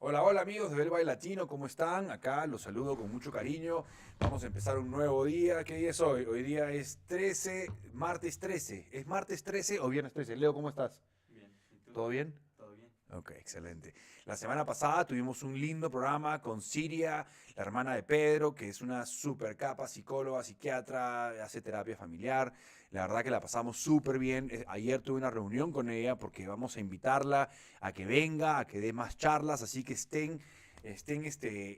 Hola, hola amigos de Vail Latino, ¿cómo están? Acá los saludo con mucho cariño. Vamos a empezar un nuevo día. ¿Qué día es hoy? Hoy día es 13, martes 13. ¿Es martes 13 o viernes 13? Leo, ¿cómo estás? Bien. ¿Y tú? ¿Todo bien? Todo bien. Ok, excelente. La semana pasada tuvimos un lindo programa con Siria, la hermana de Pedro, que es una super capa, psicóloga, psiquiatra, hace terapia familiar. La verdad que la pasamos súper bien. Ayer tuve una reunión con ella porque vamos a invitarla a que venga, a que dé más charlas, así que estén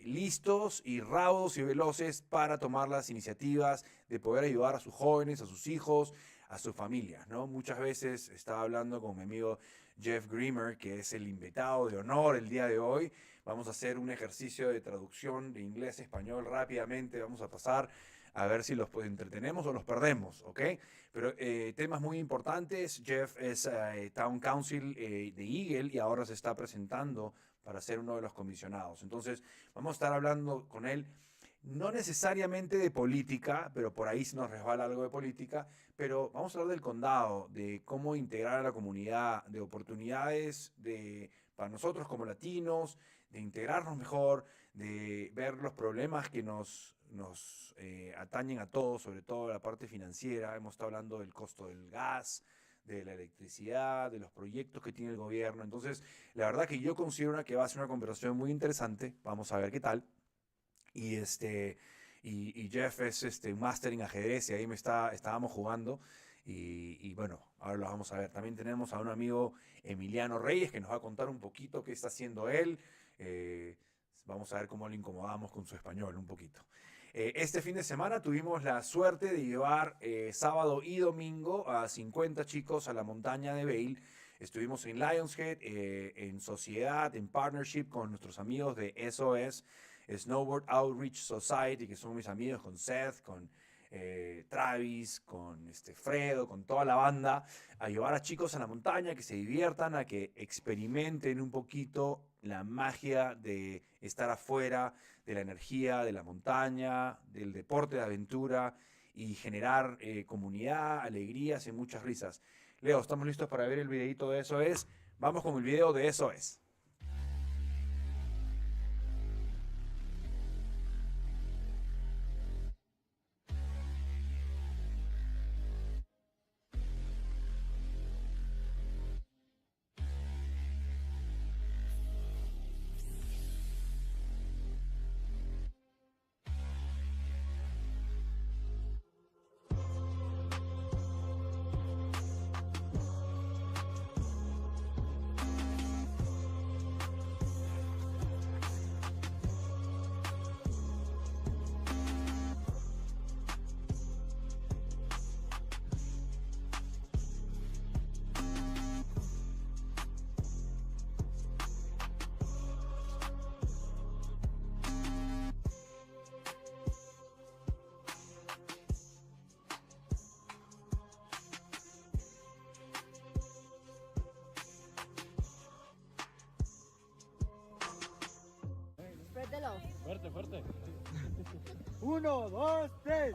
listos y raudos y veloces para tomar las iniciativas de poder ayudar a sus jóvenes, a sus hijos, a sus familias, ¿no? Muchas veces estaba hablando con mi amigo Geoff Grimmer, que es el invitado de honor el día de hoy. Vamos a hacer un ejercicio de traducción de inglés a español rápidamente. Vamos a pasar a ver si los entretenemos o los perdemos, ¿ok? Pero temas muy importantes. Geoff es Town Council de Eagle y ahora se está presentando para ser uno de los comisionados. Entonces, vamos a estar hablando con él no necesariamente de política, pero por ahí se nos resbala algo de política, pero vamos a hablar del condado, de cómo integrar a la comunidad, de oportunidades para nosotros como latinos, de integrarnos mejor, de ver los problemas que nos atañen a todos, sobre todo la parte financiera. Hemos estado hablando del costo del gas, de la electricidad, de los proyectos que tiene el gobierno. Entonces, la verdad que yo considero que va a ser una conversación muy interesante. Vamos a ver qué tal. Y, y Geoff es un máster en ajedrez y ahí estábamos jugando. Y bueno, ahora lo vamos a ver. También tenemos a un amigo Emiliano Reyes que nos va a contar un poquito qué está haciendo él. Eh, Vamos a ver cómo lo incomodamos con su español un poquito. Este fin de semana tuvimos la suerte de llevar sábado y domingo a 50 chicos a la montaña de Vail. Estuvimos en Lionshead, en sociedad, en partnership con nuestros amigos de SOS, Snowboard Outreach Society, que son mis amigos, con Seth, con Travis, con Fredo, con toda la banda, a llevar a chicos a la montaña, que se diviertan, a que experimenten un poquito la magia de estar afuera, de la energía, de la montaña, del deporte de aventura y generar comunidad, alegrías y muchas risas. Leo, ¿estamos listos para ver el videito de SOS? Vamos con el video de SOS. Suéltelo. Fuerte, fuerte. 1, 2, 3.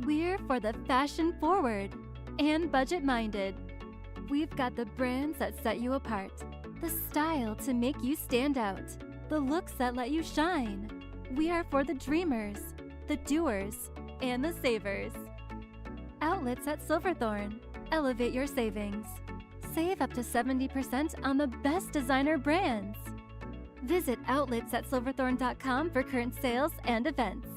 We're for the fashion forward and budget minded. We've got the brands that set you apart, the style to make you stand out, the looks that let you shine. We are for the dreamers, the doers, and the savers. Outlets at Silverthorne. Elevate your savings. Save up to 70% on the best designer brands. Visit outlets@silverthorne.com for current sales and events.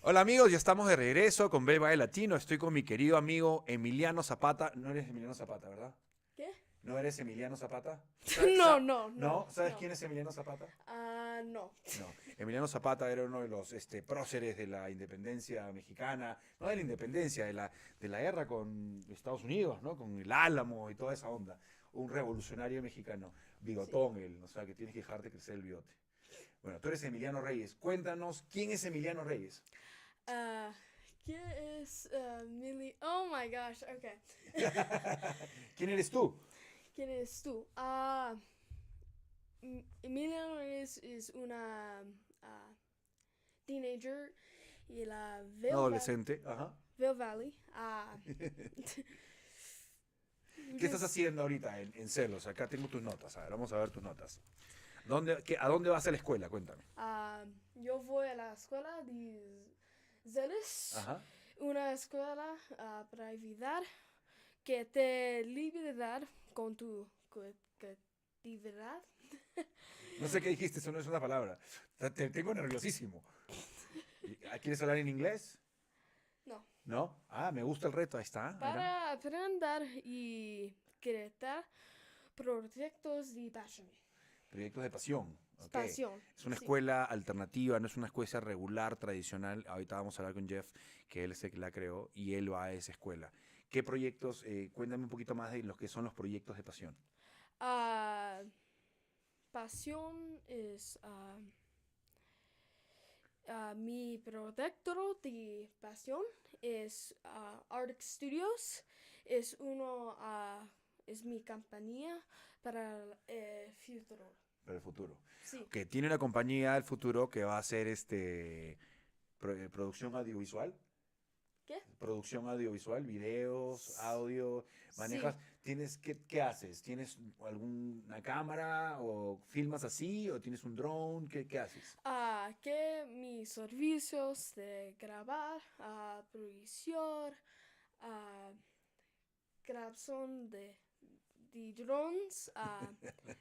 Hola amigos, ya estamos de regreso con Vail Latino. Estoy con mi querido amigo Emiliano Zapata. No eres Emiliano Zapata, ¿verdad? ¿Qué? ¿No eres Emiliano Zapata? No. ¿Sabes quién es Emiliano Zapata? No. No. Emiliano Zapata era uno de los próceres de la independencia mexicana, no de la independencia, de la guerra con Estados Unidos, ¿no? Con el Álamo y toda esa onda. Un revolucionario mexicano, bigotón, Sí. o sea, que tienes que dejarte crecer el bigote. Bueno, tú eres Emiliano Reyes. Cuéntanos, ¿quién es Emiliano Reyes? ¿Quién es Oh my gosh, okay. ¿Quién eres tú? ¿Quién eres tú? Emiliano Reyes es una teenager y la veo Adolescente, ajá. Vail Valley. ¿Qué estás haciendo ahorita en Zealous? Acá tengo tus notas. A ver, vamos a ver tus notas. ¿A dónde vas a la escuela? Cuéntame. Yo voy a la escuela de Zealous, Ajá. una escuela para ayudar que te liberar con tu creatividad. No sé qué dijiste, eso no es una palabra. Te tengo nerviosísimo. ¿Quieres hablar en inglés? No. ¿No? Me gusta el reto, ahí está. Mira. Para aprender y crear proyectos de pasión. Proyectos de pasión. Ok. Pasión. Es una sí. escuela alternativa, no es una escuela regular, tradicional. Ahorita vamos a hablar con Geoff, que él es el que la creó, y él va a esa escuela. ¿Qué proyectos? Cuéntame un poquito más de los que son los proyectos de pasión. Pasión es mi proyecto de pasión es Artik Studios. Es mi compañía para el futuro. Para el futuro. Sí. Que tiene una compañía del futuro que va a hacer producción audiovisual. ¿Qué? Producción audiovisual, videos, audio, manejas. Sí. ¿Qué haces? ¿Tienes alguna cámara o filmas así o tienes un drone? ¿Qué haces? Que mis servicios de grabar, producción, grabación de drones,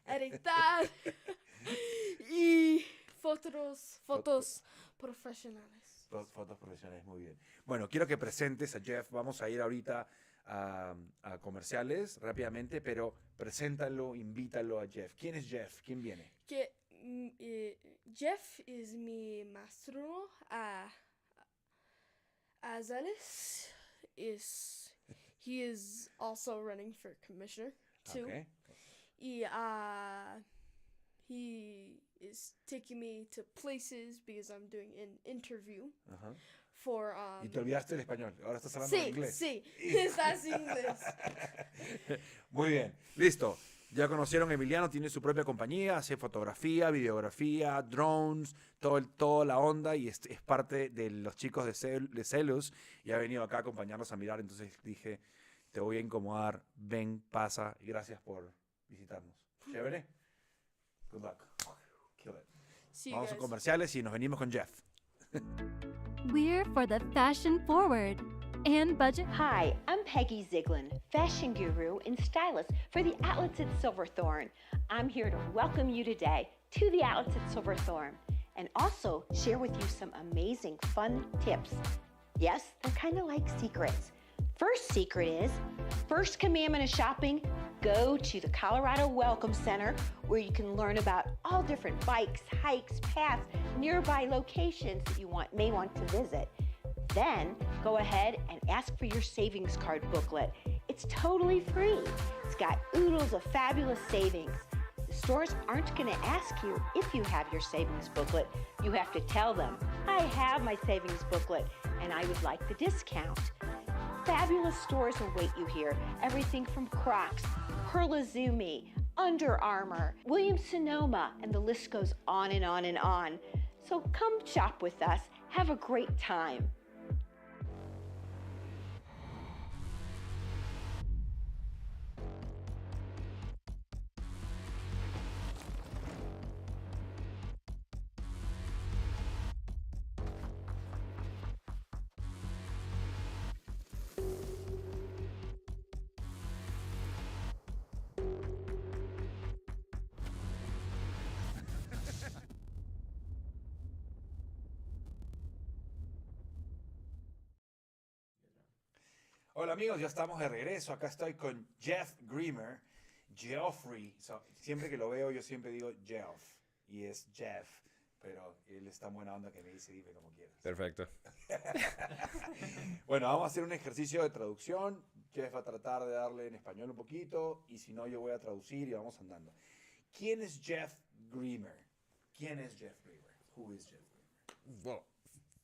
editar y fotos profesionales. Fotos profesionales, muy bien. Bueno, quiero que presentes a Geoff. Vamos a ir ahorita a comerciales rápidamente, pero preséntalo, invítalo a Geoff. ¿Quién es Geoff? ¿Quién viene? Geoff es mi maestro a Zealous. He is also running for commissioner too. Okay. He is taking me to places because I'm doing an interview Ajá. for Y te olvidaste el español. Ahora estás hablando en inglés. Sí, estás en inglés. Muy bien, listo. Ya conocieron a Emiliano, tiene su propia compañía, hace fotografía, videografía, drones, toda la onda y es parte de los chicos de Zealous y ha venido acá a acompañarnos a mirar. Entonces dije, te voy a incomodar, ven, pasa y gracias por visitarnos. ¿Chévere? Good luck. Kill it. See you Vamos a guys. comerciales y nos venimos con Geoff. We're for the fashion forward and budget. Hi, I'm Peggy Ziegler, fashion guru and stylist for the outlets at Silverthorne. I'm here to welcome you today to the outlets at Silverthorne and also share with you some amazing fun tips. Yes, they're kind of like secrets. First secret is, first commandment of shopping, go to the Colorado Welcome Center where you can learn about all different bikes, hikes, paths, nearby locations that you may want to visit. Then go ahead and ask for your savings card booklet. It's totally free. It's got oodles of fabulous savings. The stores aren't going to ask you if you have your savings booklet. You have to tell them, I have my savings booklet and I would like the discount. Fabulous stores await you here. Everything from Crocs, Perlazumi, Under Armour, Williams-Sonoma, and the list goes on and on and on. So come shop with us. Have a great time. Hola amigos, ya estamos de regreso. Acá estoy con Geoff Grimmer, Geoffrey. Siempre que lo veo yo siempre digo Geoff y es Geoff, pero él es tan buena onda que me dice dime como quieras. Perfecto. Bueno, vamos a hacer un ejercicio de traducción. Geoff va a tratar de darle en español un poquito y si no yo voy a traducir y vamos andando. ¿Quién es Geoff Grimmer? ¿Quién es Geoff Grimmer? Who is Geoff Grimmer? Well,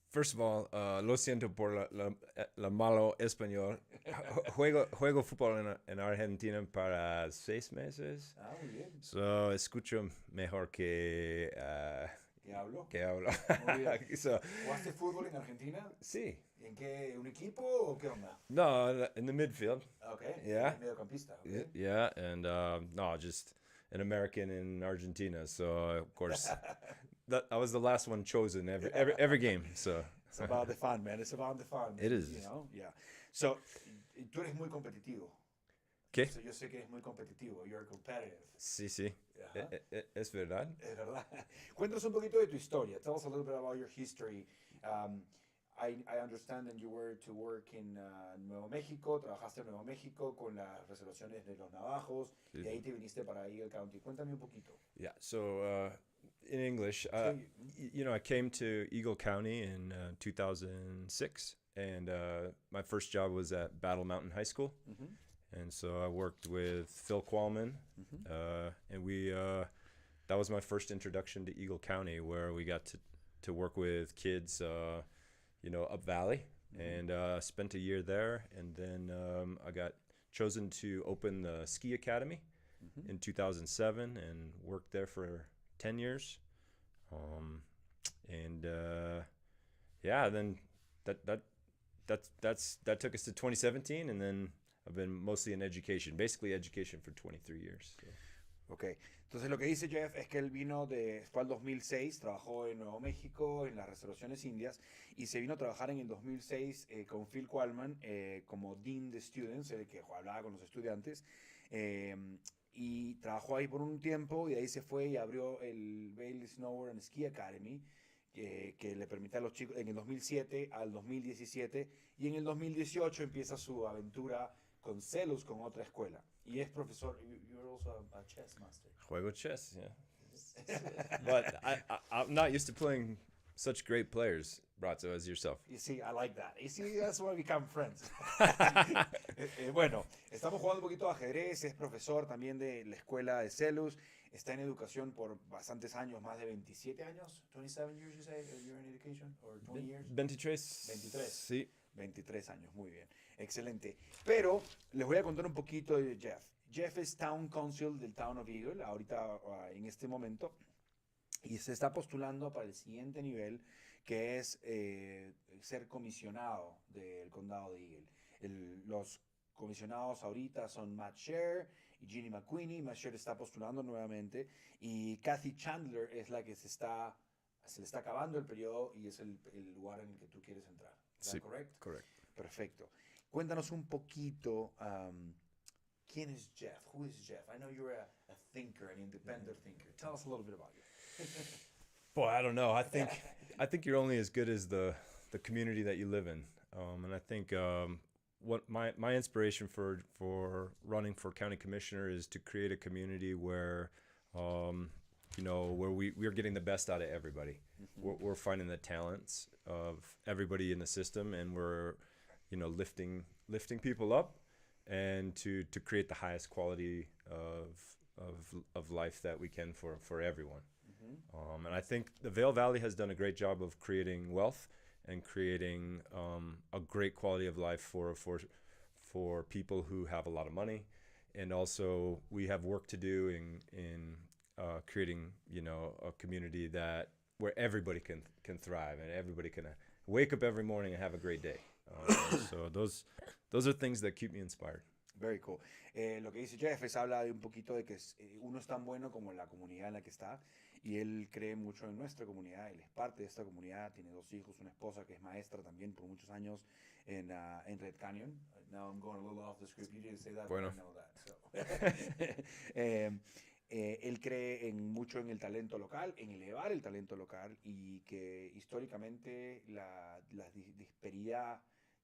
first of all, lo siento por la malo español. Juego fútbol en Argentina para 6 meses. Muy bien. So, escucho mejor que ¿Qué hablo? que hablo. Muy bien. So, ¿Jugaste fútbol en Argentina? sí. ¿En qué? ¿Un equipo o qué onda? No, in the midfield. Okay. Yeah. Mediocampista. Okay. Yeah, and no, just an American in Argentina. So of course, I was the last one chosen every game. So It's about the fun, man. It's about the fun. It is. You know? Yeah. So, tú eres muy competitivo. ¿Qué? So, yo sé que eres muy competitivo. You're competitive. Sí, sí. Ajá. Es verdad. Es verdad. Cuéntanos un poquito de tu historia. Tell us a little bit about your history. I understand that you were to work in Nuevo México, trabajaste en Nuevo México con las reservaciones de los navajos, Sí, y ahí sí. te viniste para Eagle County. Cuéntame un poquito. Yeah. So in English, Sí. I came to Eagle County in 2006, and my first job was at Battle Mountain High School. Ujú. And so I worked with Phil Qualman, and that was my first introduction to Eagle County, where we got to work with kids, up Valley, and spent a year there. And then I got chosen to open the ski academy in 2007, and worked there for 10 years. Then that took us to 2017, and then I've been mostly in education, basically education for 23 years. So. Ok, entonces lo que dice Geoff es que él fue al 2006, trabajó en Nuevo México, en las reservaciones indias, y se vino a trabajar en el 2006 con Phil Qualman como Dean de Students, el que hablaba con los estudiantes, y trabajó ahí por un tiempo, y de ahí se fue y abrió el Vail Snowboard and Ski Academy, que le permite a los chicos en el 2007 al 2017, y en el 2018 empieza su aventura con Zealous, con otra escuela. Y es profesor, you're also a chess master. Juego chess, yeah. But I'm not used to playing such great players, Bratzo, as yourself. You see, I like that. You see, that's why we become friends. Bueno, estamos jugando un poquito de ajedrez, es profesor también de la escuela de Zealous, está en educación por bastantes años, más de 27 años, 27 years you say, you're in education, or 20 years? 23. 23. Sí. 23 años, muy bien, excelente. Pero les voy a contar un poquito de Geoff. Geoff es Town Council del Town of Eagle, ahorita en este momento, y se está postulando para el siguiente nivel, que es ser comisionado del condado de Eagle. Los comisionados ahorita son Matt Sher y Ginny McQueenie. Matt Sher está postulando nuevamente, y Kathy Chandler es la que se le está acabando el periodo y es el lugar en el que tú quieres entrar. ¿Es Sí, correcto? correct. Perfecto. Cuéntanos un poquito, ¿quién es Geoff? Who is Geoff? I know you're a thinker, an independent thinker. Tell us a little bit about you. Boy, I don't know. I think you're only as good as the community that you live in. And I think what my inspiration for running for county commissioner is to create a community where where we're getting the best out of everybody. We're finding the talents of everybody in the system, and we're lifting people up, and to create the highest quality of life that we can for everyone. And I think the Vail Valley has done a great job of creating wealth and creating a great quality of life for people who have a lot of money. And also we have work to do in creating a community where everybody can thrive and everybody can wake up every morning and have a great day. So those are things that keep me inspired. Very cool. Lo que dice Geoff habla de un poquito de que uno es tan bueno como la comunidad en la que está, y él cree mucho en nuestra comunidad. Él es parte de esta comunidad, tiene 2 hijos, una esposa que es maestra también por muchos años en Red Canyon. Now I'm going a little off the script. You didn't say that, Bueno. but I know that. Él cree mucho en el talento local, en elevar el talento local, y que históricamente la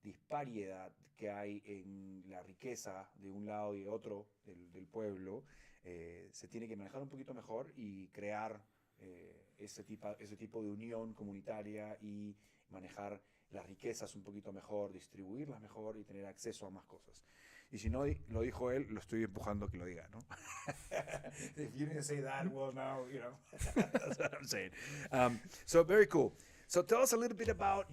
disparidad que hay en la riqueza de un lado y otro del pueblo se tiene que manejar un poquito mejor y crear ese tipo de unión comunitaria y manejar las riquezas un poquito mejor, distribuirlas mejor y tener acceso a más cosas. Y si no lo dijo él, lo estoy empujando a que lo diga, ¿no? If you didn't say that, well, now, that's what I'm saying. So very cool. So tell us a little bit about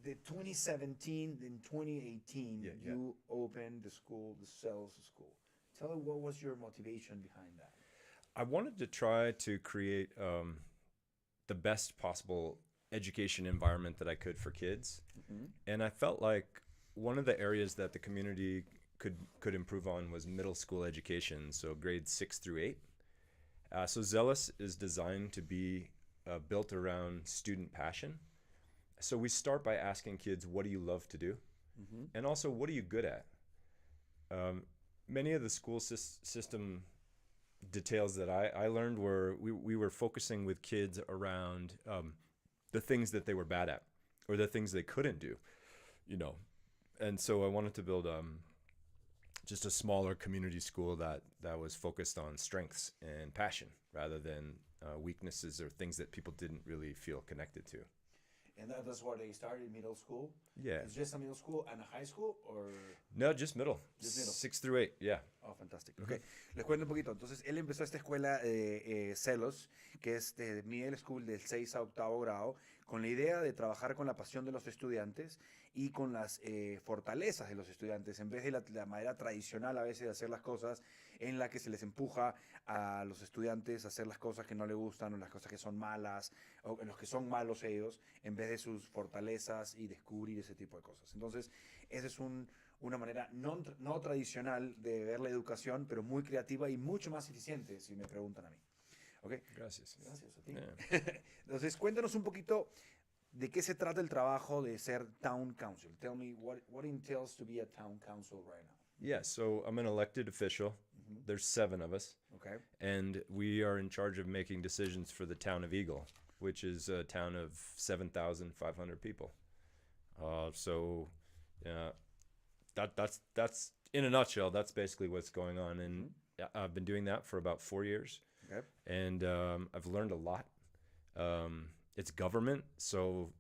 the 2017 and 2018, you opened the school, the Zealous School. Tell me, what was your motivation behind that? I wanted to try to create the best possible education environment that I could for kids. And I felt like one of the areas that the community could improve on was middle school education, so grades 6 through 8. So Zealous is designed to be built around student passion. So we start by asking kids, what do you love to do? And also, what are you good at? Many of the school system details that I learned were we were focusing with kids around the things that they were bad at or the things they couldn't do, And so I wanted to build just a smaller community school that was focused on strengths and passion rather than weaknesses or things that people didn't really feel connected to. And that's where they started, middle school? Yeah. It's just a middle school and a high school, or? No, just middle. Just middle. 6 through 8, yeah. Oh, fantástico. Okay. Les cuento un poquito. Entonces, él empezó esta escuela de Zealous, que es de middle school del 6 a 8º grado, con la idea de trabajar con la pasión de los estudiantes y con las fortalezas de los estudiantes, en vez de la manera tradicional a veces de hacer las cosas, en la que se les empuja a los estudiantes a hacer las cosas que no les gustan o las cosas que son malas o en los que son malos ellos, en vez de sus fortalezas y descubrir ese tipo de cosas. Entonces, esa es una manera no tradicional de ver la educación, pero muy creativa y mucho más eficiente, si me preguntan a mí. ¿Okay? Gracias. Gracias a ti. Yeah. Entonces, cuéntanos un poquito de qué se trata el trabajo de ser town council. Tell me what entails to be a town council right now. Yeah, so I'm an elected official. There's 7 of us. Okay. And we are in charge of making decisions for the town of Eagle, which is a town of 7,500 people. That's in a nutshell, that's basically what's going on. And I've been doing that for about 4 years. Okay. And I've learned a lot. It's government, so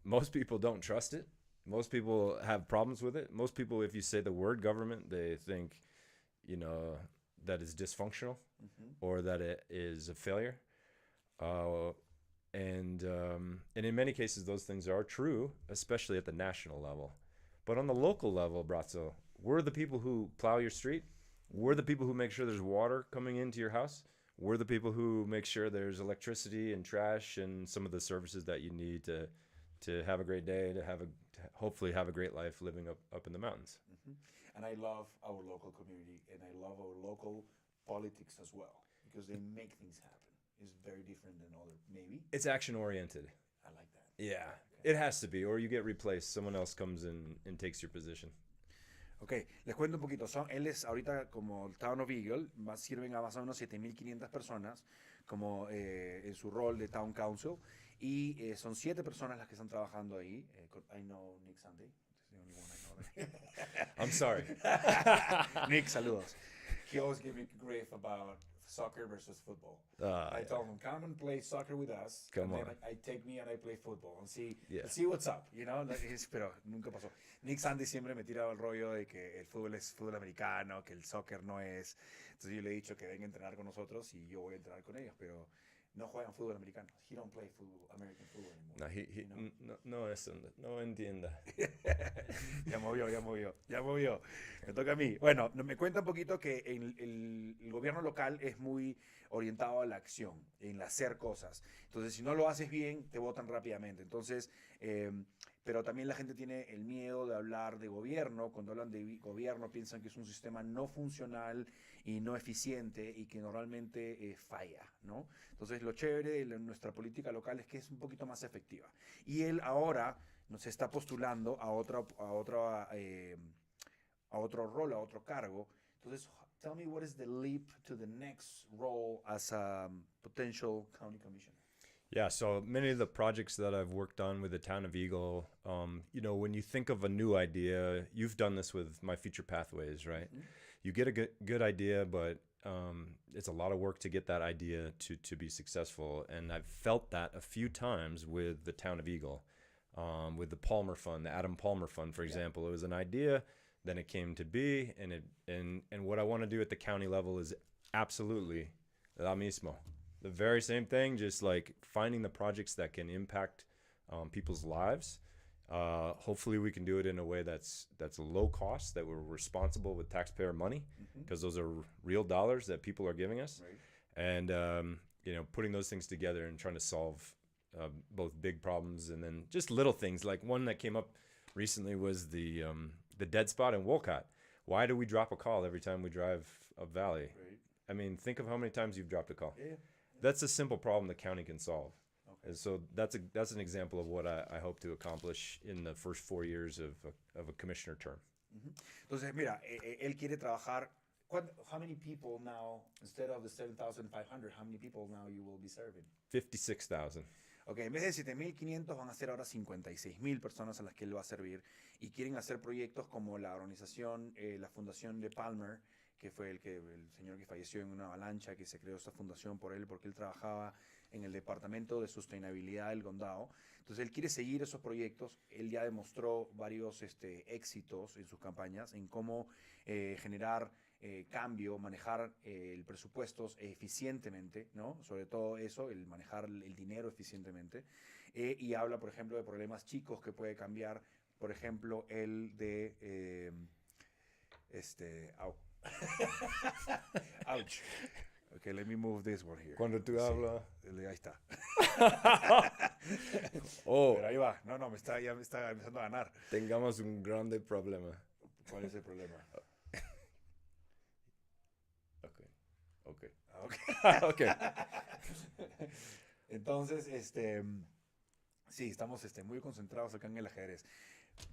most people don't trust it. Most people have problems with it. Most people, if you say the word government, they think, that is dysfunctional or that it is a failure. And in many cases, those things are true, especially at the national level. But on the local level, Bratzo, we're the people who plow your street. We're the people who make sure there's water coming into your house. We're the people who make sure there's electricity and trash and some of the services that you need to have a great day, to hopefully have a great life living up in the mountains. And I love our local community, and I love our local politics as well, because they make things happen. It's very different than other, maybe. It's action-oriented. I like that. Yeah, okay. It has to be, or you get replaced. Someone else comes in and takes your position. Ok, les cuento un poquito. Él es ahorita como el Town of Eagle, sirven a más o menos 7,500 personas como en su rol de Town Council, y son 7 personas las que están trabajando ahí. I know Nick Sunday. That's the only one I know. I'm sorry. Nick, saludos. He always gives me grief about soccer versus football. I told him, come and play soccer with us. Come on. Then I take me and I play football and see what's up, pero nunca pasó. Nick Sandy siempre me tiraba el rollo de que el fútbol es fútbol americano, que el soccer no es. Entonces yo le he dicho que venga a entrenar con nosotros y yo voy a entrenar con ellos, pero no juegan fútbol americano. He don't play football, American football anymore. No entienda. Ya movió. Me toca a mí. Bueno, me cuenta un poquito que el gobierno local es muy orientado a la acción, en hacer cosas. Entonces, si no lo haces bien, te votan rápidamente. Entonces, pero también la gente tiene el miedo de hablar de gobierno. Cuando hablan de gobierno, piensan que es un sistema no funcional y no eficiente y que normalmente falla, ¿no? Entonces, lo chévere de nuestra política local es que es un poquito más efectiva. Y él ahora se está postulando a otro rol, a otro cargo. Entonces, tell me, what is the leap to the next role as a potential county commissioner? Yeah, so many of the projects that I've worked on with the town of Eagle, when you think of a new idea, you've done this with My Future Pathways, right? Mm-hmm. You get a good idea, but it's a lot of work to get that idea to be successful. And I've felt that a few times with the town of Eagle, with the Palmer Fund, the Adam Palmer Fund, for example. It was an idea, then it came to be, and what I want to do at the county level is absolutely la mismo. The very same thing, just like finding the projects that can impact people's lives. Hopefully we can do it in a way that's low cost, that we're responsible with taxpayer money, because those are real dollars that people are giving us. Right. And putting those things together and trying to solve both big problems and then just little things. Like one that came up recently was the dead spot in Wolcott. Why do we drop a call every time we drive up Valley? Right. I mean, think of how many times you've dropped a call. Yeah. That's a simple problem the county can solve. Okay. And so that's an example of what I hope to accomplish in the first 4 years of a commissioner term. Entonces, mira, él quiere trabajar. How many people now, instead of the 7,500, how many people now you will be serving? 56,000. Ok, en vez de 7.500 van a ser ahora 56.000 personas a las que él va a servir y quieren hacer proyectos como la organización, la fundación de Palmer, que fue el señor que falleció en una avalancha, que se creó esta fundación por él porque él trabajaba en el departamento de sostenibilidad del condado. Entonces él quiere seguir esos proyectos. Él ya demostró varios éxitos en sus campañas en cómo generar cambio, manejar el presupuesto eficientemente, ¿no? Sobre todo eso, el manejar el dinero eficientemente. Y habla, por ejemplo, de problemas chicos que puede cambiar. Por ejemplo, el de... Ouch. Okay, let me move this one here. Cuando tú hablas... Ahí está. Oh, Pero ahí va. No, ya me está empezando a ganar. tengamos un grande problema. ¿Cuál es el problema? Okay. Okay. Okay. Entonces, sí, estamos muy concentrados acá en el ajedrez.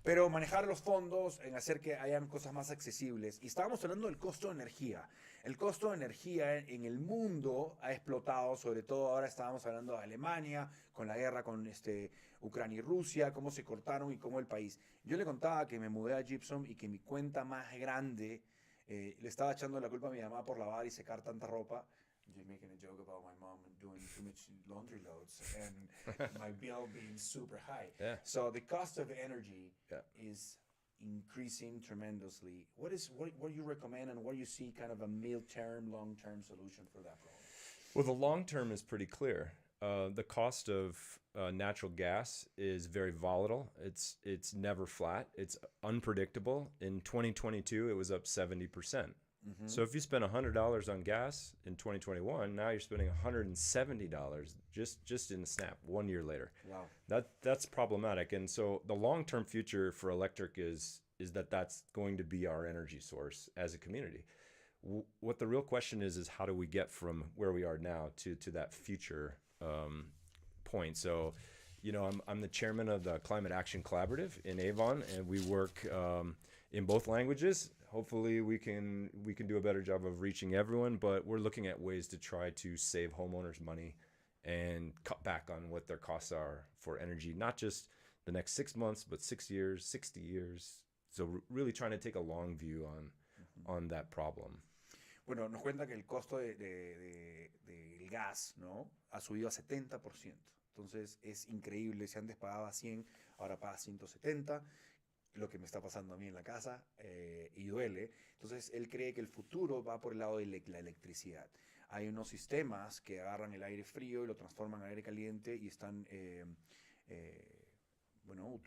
Pero manejar los fondos, en hacer que hayan cosas más accesibles. Y estábamos hablando del costo de energía. El costo de energía en el mundo ha explotado, sobre todo ahora estábamos hablando de Alemania, con la guerra con Ucrania y Rusia, cómo se cortaron y cómo el país. Yo le contaba que me mudé a Gypsum y que mi cuenta más grande, le estaba echando la culpa a mi mamá por lavar y secar tanta ropa. Just making a joke about my mom doing too much laundry loads and my bill being super high. Yeah. So the cost of energy Yeah. is increasing tremendously. What do you recommend and what do you see kind of a mid-term, long-term solution for that problem? Well, the long term is pretty clear. The cost of natural gas is very volatile. It's never flat. It's unpredictable. In 2022, it was up 70%. So if you spend $100 on gas in 2021, now you're spending $170 just in a snap 1 year later. Wow. That's problematic. And so the long-term future for electric is that's going to be our energy source as a community. What the real question is how do we get from where we are now to that future point? So, I'm the chairman of the Climate Action Collaborative in Avon, and we work in both languages. Hopefully we can do a better job of reaching everyone, but we're looking at ways to try to save homeowners money and cut back on what their costs are for energy, not just the next 6 months, but 6 years, 60 years. So really trying to take a long view on that problem. Bueno, nos cuenta que el costo del gas, ¿no?, ha subido a 70%. Entonces es increíble. Si antes pagaba 100, ahora paga 170. Lo que me está pasando a mí en la casa, y duele. Entonces él cree que el futuro va por el lado de la electricidad. Hay unos sistemas que agarran el aire frío y lo transforman en aire caliente y están,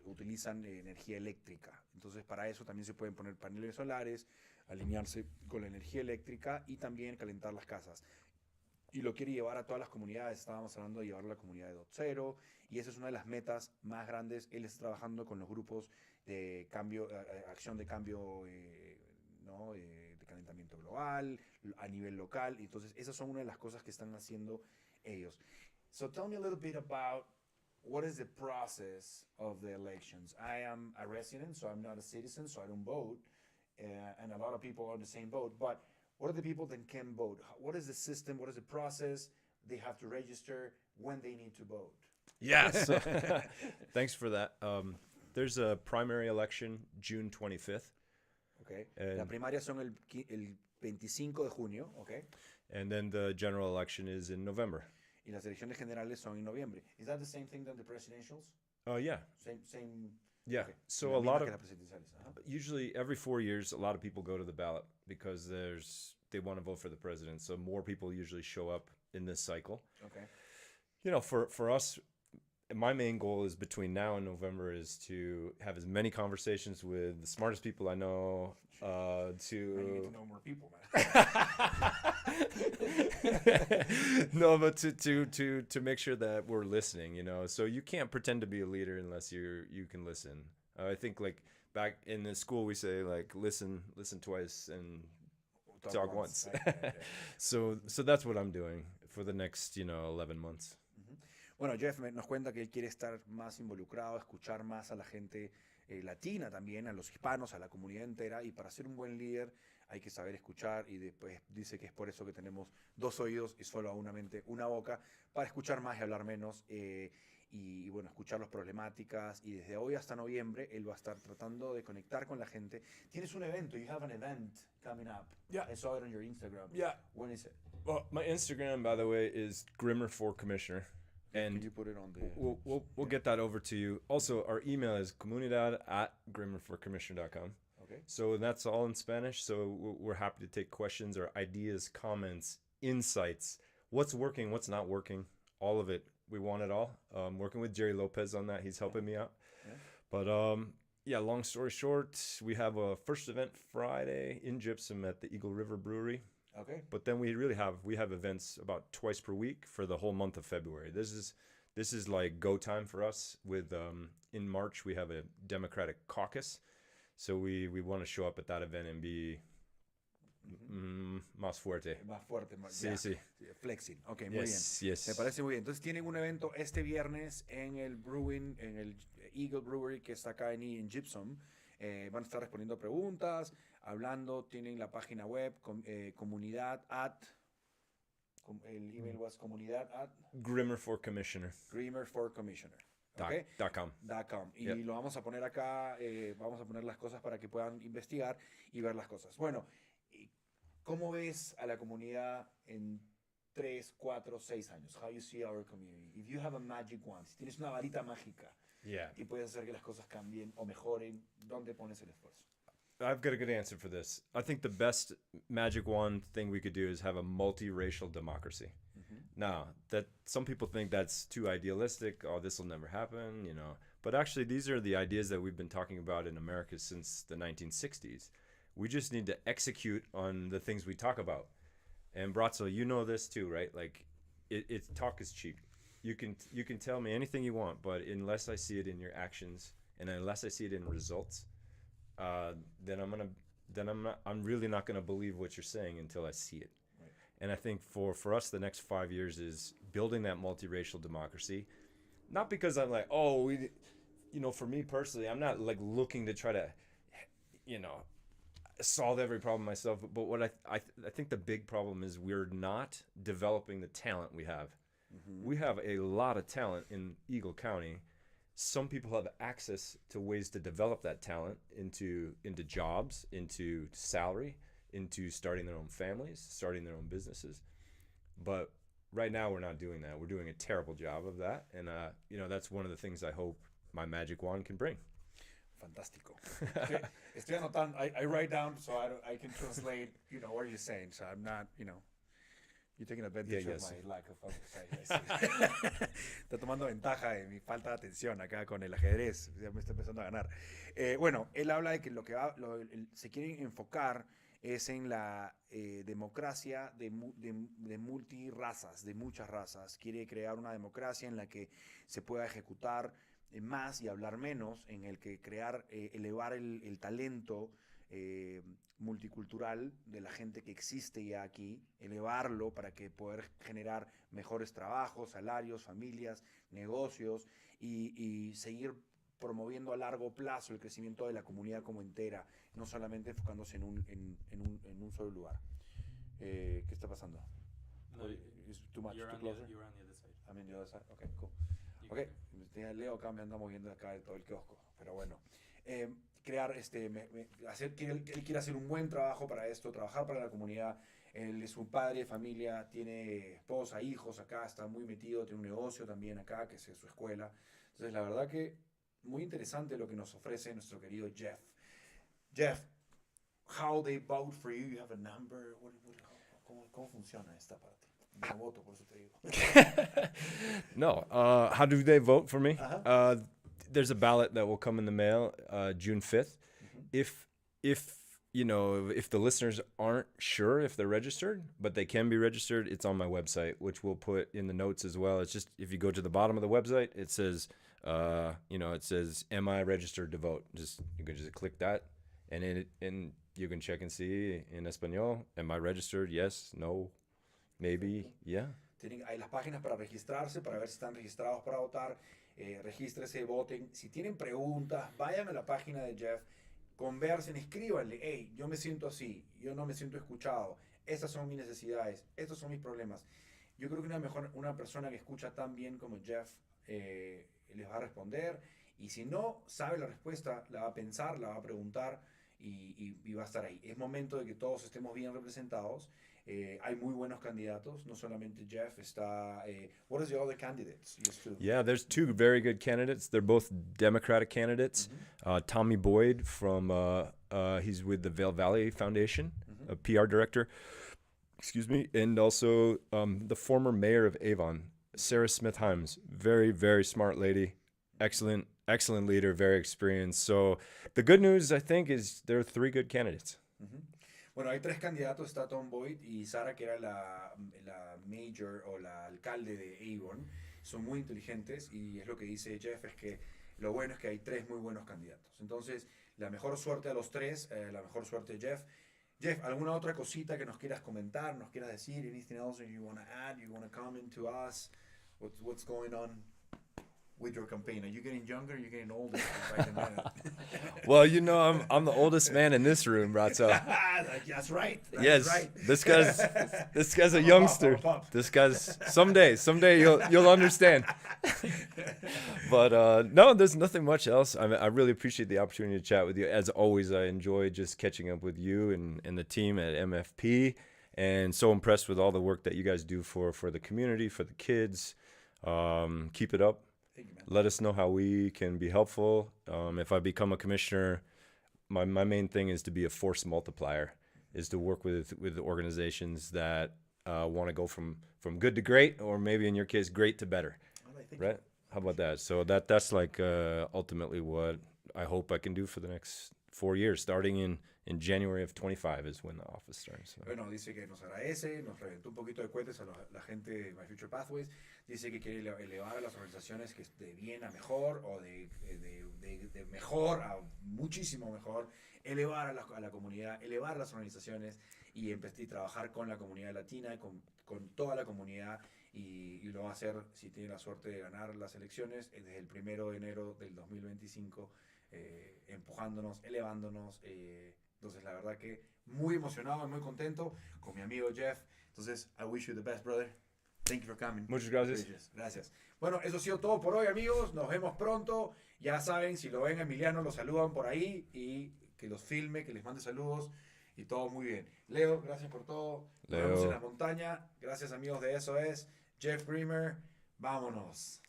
utilizan energía eléctrica. Entonces para eso también se pueden poner paneles solares, alinearse con la energía eléctrica y también calentar las casas. Y lo quiere llevar a todas las comunidades. Estábamos hablando de llevarlo a la comunidad de .0 y esa es una de las metas más grandes. Él está trabajando con los grupos de cambio, acción de cambio, de calentamiento global, a nivel local. Entonces, esas son una de las cosas que están haciendo ellos. So tell me a little bit about what is the process of the elections. I am a resident, so I'm not a citizen, so I don't vote. And a lot of people are on the same boat. But what are the people that can vote? What is the system? What is the process? They have to register when they need to vote. Yes. Thanks for that. There's a primary election June 25th. Okay. La primaria son el 25 de junio, okay? And then the general election is in November. Y las elecciones generales son en noviembre. Is that the same thing than the presidentials? Yeah. Same. Yeah. Okay. So a lot of Uh-huh. usually every 4 years, a lot of people go to the ballot because they want to vote for the president. So more people usually show up in this cycle. Okay. For us, my main goal is between now and November is to have as many conversations with the smartest people I know. I need to know more people, man. No, but to make sure that we're listening, you know. So you can't pretend to be a leader unless you can listen. I think like back in the school we say like listen twice and talk once. Right. So that's what I'm doing for the next 11 months. Bueno, Geoff nos cuenta que él quiere estar más involucrado, escuchar más a la gente latina también, a los hispanos, a la comunidad entera, y para ser un buen líder hay que saber escuchar, y después dice que es por eso que tenemos 2 oídos y solo una mente, una boca, para escuchar más y hablar menos, y bueno, escuchar las problemáticas, y desde hoy hasta noviembre él va a estar tratando de conectar con la gente. Tienes un evento, you have an event coming up. Yeah. I saw it on your Instagram. Yeah. When is it? Well, my Instagram, by the way, is grimmerforcommissioner. And Can you put it on the... we'll get that over to you. Also, our email is comunidad@grimmerforcommissioner.com. Okay. So that's all in Spanish. So we're happy to take questions or ideas, comments, insights. What's working, what's not working, all of it. We want it all. Working with Jerry Lopez on that. He's helping me out. Yeah. But yeah, long story short, we have a first event Friday in Gypsum at the Eagle River Brewery. Okay. But then we have events about twice per week for the whole month of February. This is like go time for us. With in March we have a Democratic caucus, so we want to show up at that event and be más fuerte. Más fuerte, más Sí, sí. Flexing. Ok, muy Yes, bien. yes. Me parece muy bien. Entonces tienen un evento este viernes en el Brewing, en el Eagle Brewery que está acá en Gypsum. Van a estar respondiendo preguntas, hablando, tienen la página web, comunidad el email was comunidad grimmerforcommissioner. grimmerforcommissioner. Okay? .com. Y Yep. lo vamos a poner acá, vamos a poner las cosas para que puedan investigar y ver las cosas. Bueno, ¿cómo ves a la comunidad en 3, 4, 6 años? How you see our community? If you have a magic wand, si tienes una varita mágica, Yeah. y puedes hacer que las cosas cambien o mejoren, ¿dónde pones el esfuerzo? I've got a good answer for this. I think the best magic wand thing we could do is have a multiracial democracy. Now, that some people think that's too idealistic. Oh, this will never happen, you know. But actually, these are the ideas that we've been talking about in America since the 1960s. We just need to execute on the things we talk about. And Bratzo, you know this too, right? Like, talk is cheap. You can tell me anything you want, but unless I see it in your actions and unless I see it in results, then I'm really not gonna believe what you're saying until I see it. Right. And I think for us, the next 5 years is building that multiracial democracy. Not because I'm like, for me personally, I'm not like looking to try to, solve every problem myself. But what I think the big problem is we're not developing the talent we have. We have a lot of talent in Eagle County. Some people have access to ways to develop that talent into jobs, into salary, into starting their own families, starting their own businesses. But right now we're not doing that. We're doing a terrible job of that. And, that's one of the things I hope my magic wand can bring. Fantástico. Estoy anotando. I write down so I can translate, what you're saying. So I'm not, you're taking advantage of my lack of focus. Está tomando ventaja de mi falta de atención acá con el ajedrez. Ya me está empezando a ganar. Bueno, él habla de que lo que se quiere enfocar es en la democracia de multirazas, de muchas razas. Quiere crear una democracia en la que se pueda ejecutar más y hablar menos, en el que elevar el talento multicultural de la gente que existe ya aquí, elevarlo para que poder generar mejores trabajos, salarios, familias, negocios y seguir promoviendo a largo plazo el crecimiento de la comunidad como entera, no solamente enfocándose en un solo lugar. ¿Qué está pasando? No, Is too much, you're too on closer? you're on the other side. I'm in the other side. Okay, cool. You Ok, Leo acá me anda moviendo acá de todo el kiosco, pero bueno. Crear, él quiere hacer un buen trabajo para esto, trabajar para la comunidad. Él es un padre de familia, tiene esposa, hijos acá, está muy metido, tiene un negocio también acá, que es su escuela. Entonces, la verdad que muy interesante lo que nos ofrece nuestro querido Geoff. Geoff, how they vote for you, you have a number, ¿cómo funciona esta parte? No voto, por eso te digo. No. How do they vote for me? There's a ballot that will come in the mail June 5th. If if the listeners aren't sure if they're registered, but they can be registered, it's on my website, which we'll put in the notes as well. It's just, if you go to the bottom of the website, it says, it says, am I registered to vote? You can just click that, and you can check and see in español, am I registered? Yes, no, maybe, yeah. Hay las páginas para registrarse, para ver si están registrados para votar. Regístrese, voten. Si tienen preguntas, vayan a la página de Geoff, conversen, escríbanle, hey, yo me siento así, yo no me siento escuchado, estas son mis necesidades, estos son mis problemas. Yo creo que una persona que escucha tan bien como Geoff les va a responder, y si no sabe la respuesta, la va a pensar, la va a preguntar y va a estar ahí. Es momento de que todos estemos bien representados. Hay muy buenos candidatos, no solamente Geoff, está... what is the other candidates? Yeah, there's two very good candidates. They're both Democratic candidates. Tommy Boyd he's with the Vail Valley Foundation, a PR director, and also the former mayor of Avon, Sarah Smith-Himes. Very, very smart lady, excellent leader, very experienced. So the good news, I think, is there are three good candidates. Bueno, hay 3 candidatos, está Tom Boyd y Sara, que era la mayor o la alcalde de Avon. Son muy inteligentes, y es lo que dice Geoff, es que lo bueno es que hay 3 muy buenos candidatos. Entonces, la mejor suerte a los 3, la mejor suerte a Geoff. Geoff, ¿alguna otra cosita que nos quieras comentar, nos quieras decir? Anything else you want to add, you want to comment to us? What's going on with your campaign? Are you getting younger? Are you getting older? Well, I'm the oldest man in this room, Bratzo. That's right. Yes, right. This guy's a youngster. This guy's someday you'll understand. But no, there's nothing much else. I really appreciate the opportunity to chat with you. As always, I enjoy just catching up with you and the team at MFP, and so impressed with all the work that you guys do for the community, for the kids. Keep it up. Let us know how we can be helpful. If I become a commissioner, my main thing is to be a force multiplier, is to work with organizations that want to go from good to great, or maybe in your case, great to better. Right? How about that? So that's like ultimately what I hope I can do for the next 4 years, starting in January of 25 is when the office starts. So. Bueno, dice que nos agradece, nos reventó un poquito de cohetes a la gente de My Future Pathways. Dice que quiere elevar a las organizaciones que de bien a mejor, o de mejor a muchísimo mejor, elevar a la comunidad, elevar las organizaciones y empezar a trabajar con la comunidad latina, con toda la comunidad, y lo va a hacer, si tiene la suerte de ganar las elecciones, desde el 1 de enero del 2025, empujándonos, elevándonos. Entonces, la verdad que muy emocionado, muy contento con mi amigo Geoff. Entonces, I wish you the best, brother. Thank you for coming. Muchas gracias. Gracias. Bueno, eso ha sido todo por hoy, amigos. Nos vemos pronto. Ya saben, si lo ven a Emiliano, lo saludan por ahí, y que los filme, que les mande saludos, y todo muy bien. Leo, gracias por todo. Nos vemos en la montaña. Gracias, amigos de Eso Es. Geoff Grimmer, vámonos.